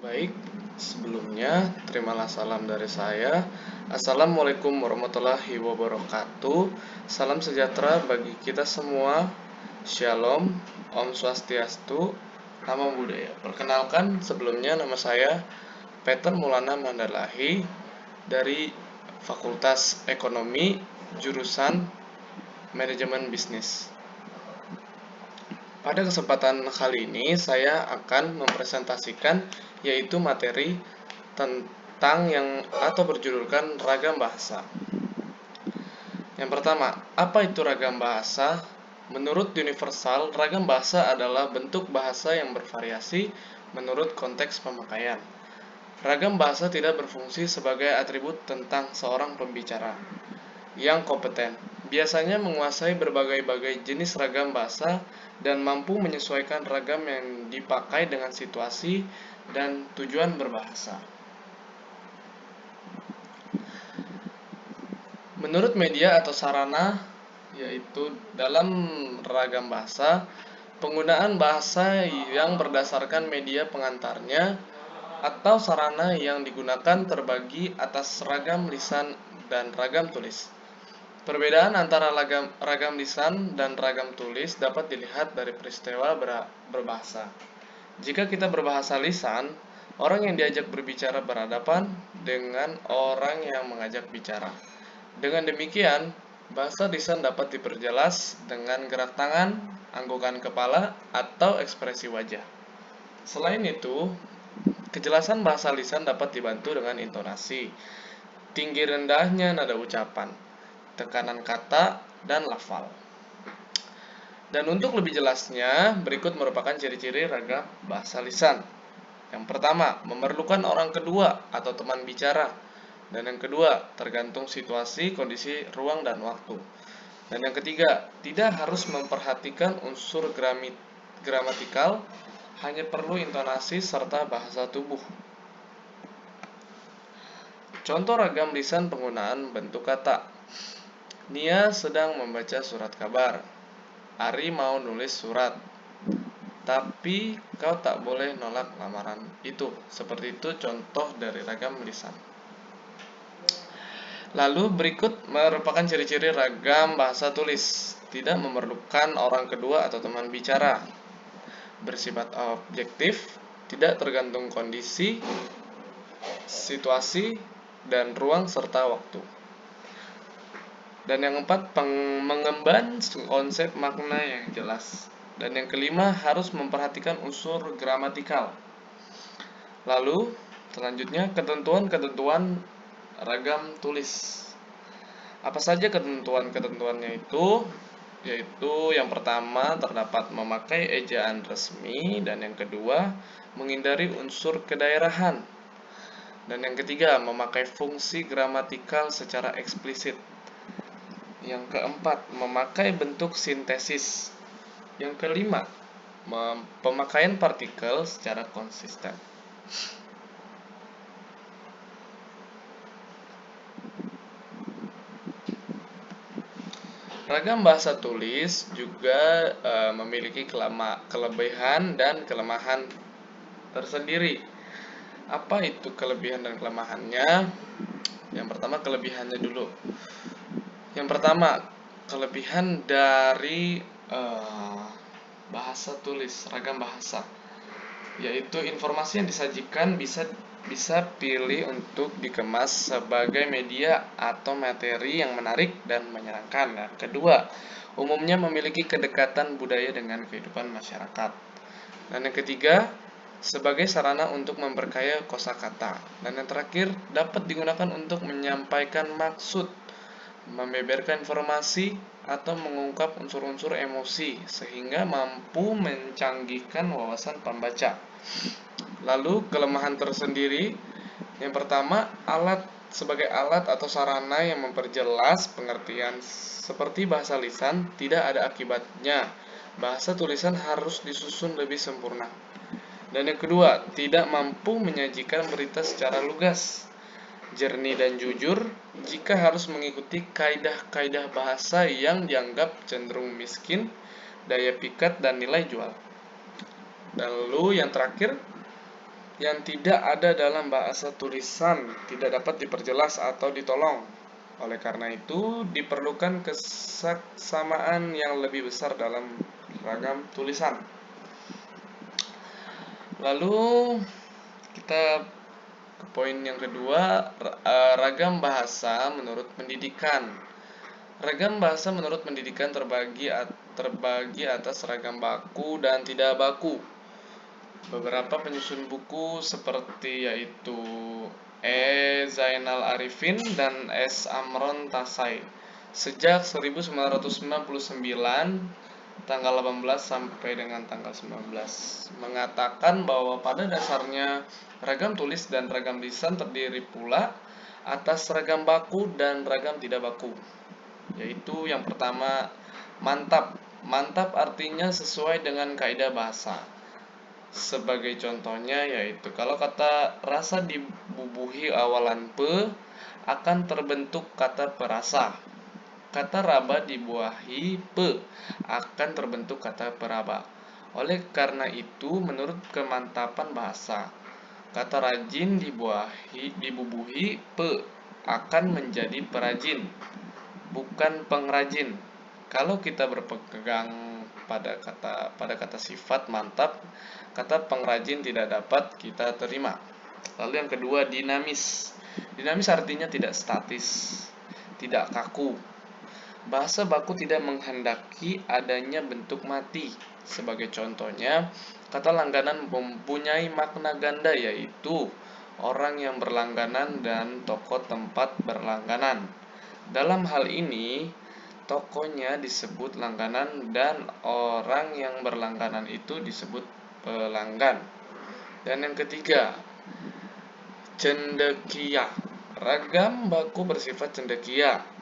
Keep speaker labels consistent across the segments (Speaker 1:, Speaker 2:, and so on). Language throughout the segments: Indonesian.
Speaker 1: Baik, sebelumnya terimalah salam dari saya. Assalamualaikum warahmatullahi wabarakatuh. Salam sejahtera bagi kita semua. Shalom, Om Swastiastu, Namo Buddhaya. Perkenalkan, sebelumnya nama saya Peter Maulana Mandalahi dari Fakultas Ekonomi, jurusan Manajemen Bisnis. Pada kesempatan kali ini saya akan mempresentasikan yaitu materi tentang yang atau berjudulkan ragam bahasa. Yang pertama, apa itu ragam bahasa? Menurut Universal, ragam bahasa adalah bentuk bahasa yang bervariasi menurut konteks pemakaian. Ragam bahasa tidak berfungsi sebagai atribut tentang seorang pembicara yang kompeten. Biasanya menguasai berbagai-bagai jenis ragam bahasa dan mampu menyesuaikan ragam yang dipakai dengan situasi dan tujuan berbahasa. Menurut media atau sarana, yaitu dalam ragam bahasa, penggunaan bahasa yang berdasarkan media pengantarnya atau sarana yang digunakan terbagi atas ragam lisan dan ragam tulis. Perbedaan antara ragam lisan dan ragam tulis dapat dilihat dari peristiwa berbahasa. Jika kita berbahasa lisan, orang yang diajak berbicara berhadapan dengan orang yang mengajak bicara. Dengan demikian, bahasa lisan dapat diperjelas dengan gerak tangan, anggukan kepala, atau ekspresi wajah. Selain itu, kejelasan bahasa lisan dapat dibantu dengan intonasi, tinggi rendahnya nada ucapan, tekanan kata, dan lafal. Dan untuk lebih jelasnya, berikut merupakan ciri-ciri ragam bahasa lisan. Yang pertama, memerlukan orang kedua atau teman bicara. Dan yang kedua, tergantung situasi, kondisi, ruang, dan waktu. Dan yang ketiga, tidak harus memperhatikan unsur gramatikal, hanya perlu intonasi serta bahasa tubuh. Contoh ragam lisan penggunaan bentuk kata. Nia sedang membaca surat kabar. Ari mau nulis surat. Tapi kau tak boleh nolak lamaran itu. Seperti itu contoh dari ragam lisan. Lalu berikut merupakan ciri-ciri ragam bahasa tulis. Tidak memerlukan orang kedua atau teman bicara. Bersifat objektif, tidak tergantung kondisi, situasi, dan ruang serta waktu. Dan yang keempat, mengemban konsep makna yang jelas. Dan yang kelima, harus memperhatikan unsur gramatikal. Lalu, selanjutnya, ketentuan-ketentuan ragam tulis. Apa saja ketentuan-ketentuannya itu? Yaitu yang pertama, terdapat memakai ejaan resmi. Dan yang kedua, menghindari unsur kedaerahan. Dan yang ketiga, memakai fungsi gramatikal secara eksplisit. Yang keempat, memakai bentuk sintesis. Yang kelima, pemakaian partikel secara konsisten. Ragam bahasa tulis juga memiliki kelebihan dan kelemahan tersendiri. Apa itu kelebihan dan kelemahannya? Yang pertama, kelebihannya dulu. Yang pertama, kelebihan dari bahasa tulis, ragam bahasa, yaitu informasi yang disajikan bisa pilih untuk dikemas sebagai media atau materi yang menarik dan menyenangkan. Nah, kedua, umumnya memiliki kedekatan budaya dengan kehidupan masyarakat. Dan yang ketiga, sebagai sarana untuk memperkaya kosakata. Dan yang terakhir, dapat digunakan untuk menyampaikan maksud, membeberkan informasi, atau mengungkap unsur-unsur emosi sehingga mampu mencanggihkan wawasan pembaca. Lalu kelemahan tersendiri, yang pertama, sebagai alat atau sarana yang memperjelas pengertian seperti bahasa lisan tidak ada akibatnya. Bahasa tulisan harus disusun lebih sempurna. Dan yang kedua, tidak mampu menyajikan berita secara lugas, jernih dan jujur jika harus mengikuti kaidah-kaidah bahasa yang dianggap cenderung miskin, daya pikat, dan nilai jual. Dan lalu yang terakhir, yang tidak ada dalam bahasa tulisan tidak dapat diperjelas atau ditolong. Oleh karena itu, diperlukan kesamaan yang lebih besar dalam ragam tulisan. Lalu kita ke poin yang kedua, ragam bahasa menurut pendidikan. Ragam bahasa menurut pendidikan terbagi atas ragam baku dan tidak baku. Beberapa penyusun buku seperti yaitu Zainal Arifin dan S. Amron Tasai sejak 1999 tanggal 18 sampai dengan tanggal 19 mengatakan bahwa pada dasarnya ragam tulis dan ragam lisan terdiri pula atas ragam baku dan ragam tidak baku. Yaitu yang pertama, mantap. Mantap artinya sesuai dengan kaidah bahasa. Sebagai contohnya yaitu kalau kata rasa dibubuhi awalan pe akan terbentuk kata perasa. Kata raba dibuahi pe akan terbentuk kata peraba. Oleh karena itu, menurut kemantapan bahasa, kata rajin dibubuhi pe akan menjadi perajin, bukan pengrajin. Kalau kita berpegang pada kata sifat mantap, kata pengrajin tidak dapat kita terima. Lalu yang kedua, dinamis. Dinamis artinya tidak statis, tidak kaku. Bahasa baku tidak menghendaki adanya bentuk mati. Sebagai contohnya, kata langganan mempunyai makna ganda yaitu orang yang berlangganan dan toko tempat berlangganan. Dalam hal ini, tokonya disebut langganan dan orang yang berlangganan itu disebut pelanggan. Dan yang ketiga, cendekia. Ragam baku bersifat cendekia.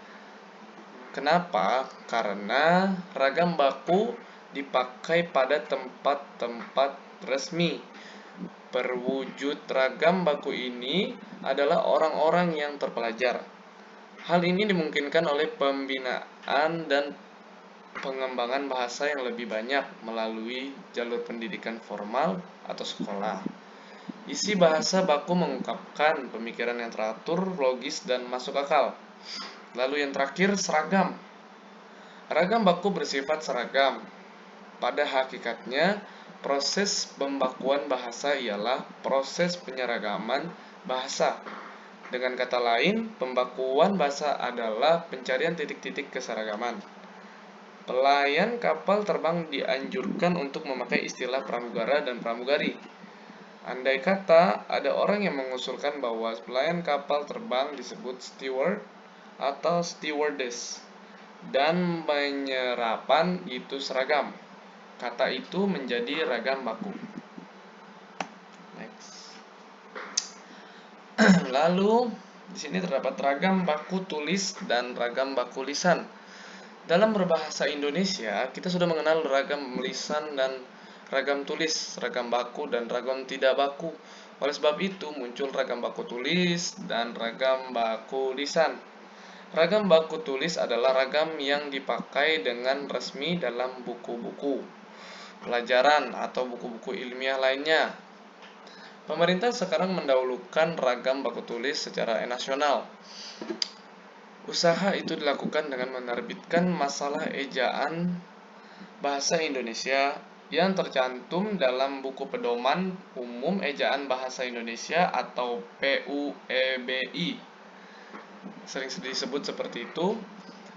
Speaker 1: Kenapa? Karena ragam baku dipakai pada tempat-tempat resmi. Perwujud ragam baku ini adalah orang-orang yang terpelajar. Hal ini dimungkinkan oleh pembinaan dan pengembangan bahasa yang lebih banyak melalui jalur pendidikan formal atau sekolah. Isi bahasa baku mengungkapkan pemikiran yang teratur, logis, dan masuk akal. Lalu yang terakhir, seragam. Ragam baku bersifat seragam. Pada hakikatnya, proses pembakuan bahasa ialah proses penyeragaman bahasa. Dengan kata lain, pembakuan bahasa adalah pencarian titik-titik keseragaman. Pelayan kapal terbang dianjurkan untuk memakai istilah pramugara dan pramugari. Andai kata ada orang yang mengusulkan bahwa pelayan kapal terbang disebut steward atau stewardess dan penyerapan itu seragam, kata itu menjadi ragam baku. Next. Lalu di sini terdapat ragam baku tulis dan ragam baku lisan. Dalam berbahasa Indonesia, kita sudah mengenal ragam lisan dan ragam tulis, ragam baku dan ragam tidak baku. Oleh sebab itu muncul ragam baku tulis dan ragam baku lisan. Ragam baku tulis adalah ragam yang dipakai dengan resmi dalam buku-buku pelajaran atau buku-buku ilmiah lainnya. Pemerintah sekarang mendahulukan ragam baku tulis secara nasional. Usaha itu dilakukan dengan menerbitkan masalah ejaan bahasa Indonesia yang tercantum dalam buku pedoman umum ejaan bahasa Indonesia atau PUEBI. Sering disebut seperti itu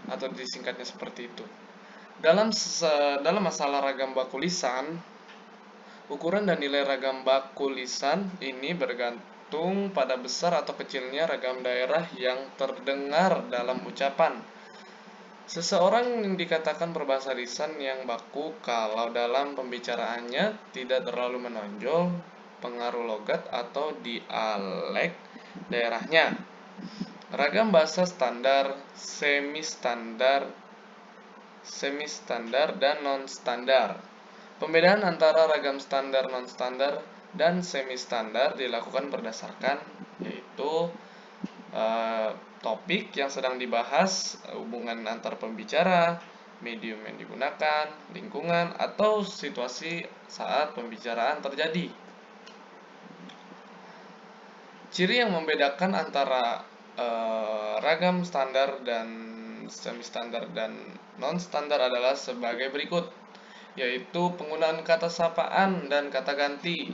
Speaker 1: atau disingkatnya seperti itu. Dalam masalah ragam baku lisan, ukuran dan nilai ragam baku lisan ini bergantung pada besar atau kecilnya ragam daerah yang terdengar dalam ucapan. Seseorang yang dikatakan berbahasa lisan yang baku kalau dalam pembicaraannya tidak terlalu menonjol pengaruh logat atau dialek daerahnya. Ragam bahasa standar, semi-standar, dan non-standar. Pembedaan antara ragam standar, non-standar, dan semi-standar dilakukan berdasarkan yaitu topik yang sedang dibahas, hubungan antar pembicara, medium yang digunakan, lingkungan, atau situasi saat pembicaraan terjadi. Ciri yang membedakan antara ragam standar dan semi standar dan non standar adalah sebagai berikut, yaitu penggunaan kata sapaan dan kata ganti,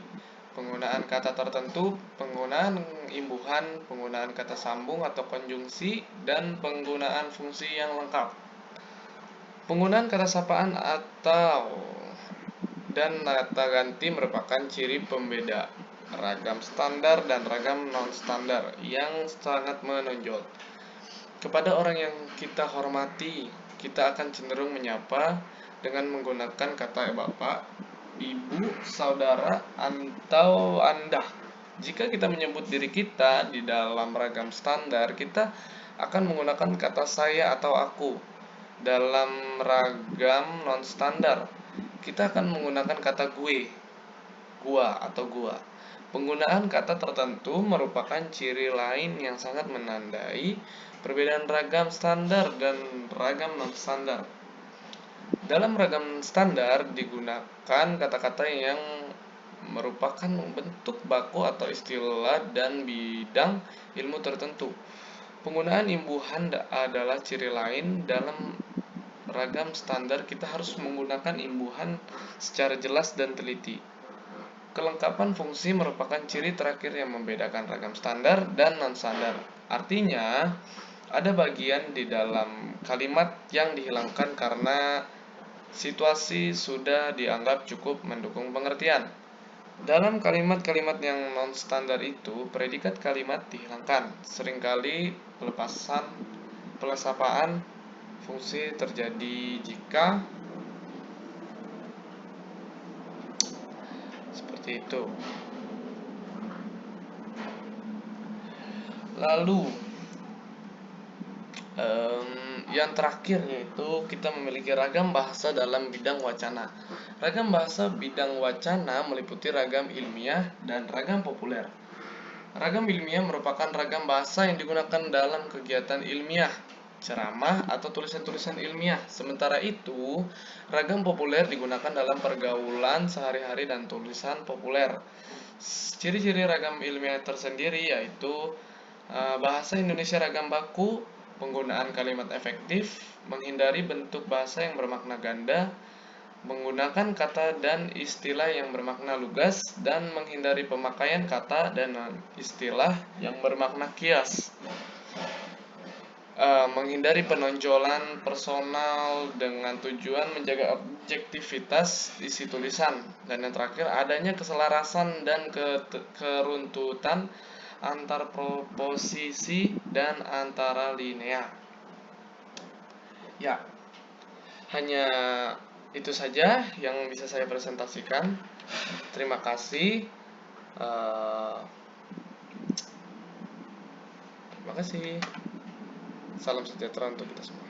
Speaker 1: penggunaan kata tertentu, penggunaan imbuhan, penggunaan kata sambung atau konjungsi, dan penggunaan fungsi yang lengkap. Penggunaan kata sapaan atau dan kata ganti merupakan ciri pembeda ragam standar dan ragam non-standar yang sangat menonjol. Kepada orang yang kita hormati, kita akan cenderung menyapa dengan menggunakan kata bapak, ibu, saudara, atau anda. Jika kita menyebut diri kita di dalam ragam standar, kita akan menggunakan kata saya atau aku. Dalam ragam non-standar, kita akan menggunakan kata gue, gua, atau gua. Penggunaan kata tertentu merupakan ciri lain yang sangat menandai perbedaan ragam standar dan ragam non-standar. Dalam ragam standar digunakan kata-kata yang merupakan bentuk baku atau istilah dan bidang ilmu tertentu. Penggunaan imbuhan adalah ciri lain. Dalam ragam standar kita harus menggunakan imbuhan secara jelas dan teliti. Kelengkapan fungsi merupakan ciri terakhir yang membedakan ragam standar dan non-standar. Artinya, ada bagian di dalam kalimat yang dihilangkan karena situasi sudah dianggap cukup mendukung pengertian. Dalam kalimat-kalimat yang non-standar itu, predikat kalimat dihilangkan. Seringkali pelesapaan fungsi terjadi jika seperti itu. Lalu yang terakhir yaitu kita memiliki ragam bahasa dalam bidang wacana. Ragam bahasa bidang wacana meliputi ragam ilmiah dan ragam populer. Ragam ilmiah merupakan ragam bahasa yang digunakan dalam kegiatan ilmiah, ceramah, atau tulisan-tulisan ilmiah. Sementara itu, ragam populer digunakan dalam pergaulan sehari-hari dan tulisan populer. Ciri-ciri ragam ilmiah tersendiri yaitu bahasa Indonesia ragam baku, penggunaan kalimat efektif, menghindari bentuk bahasa yang bermakna ganda, menggunakan kata dan istilah yang bermakna lugas, dan menghindari pemakaian kata dan istilah yang bermakna kias. Menghindari penonjolan personal dengan tujuan menjaga objektivitas isi tulisan. Dan yang terakhir, adanya keselarasan dan keruntutan antar proposisi dan antara linea. Ya, hanya itu saja yang bisa saya presentasikan. Terima kasih. Terima kasih. Salam sejahtera untuk kita semua.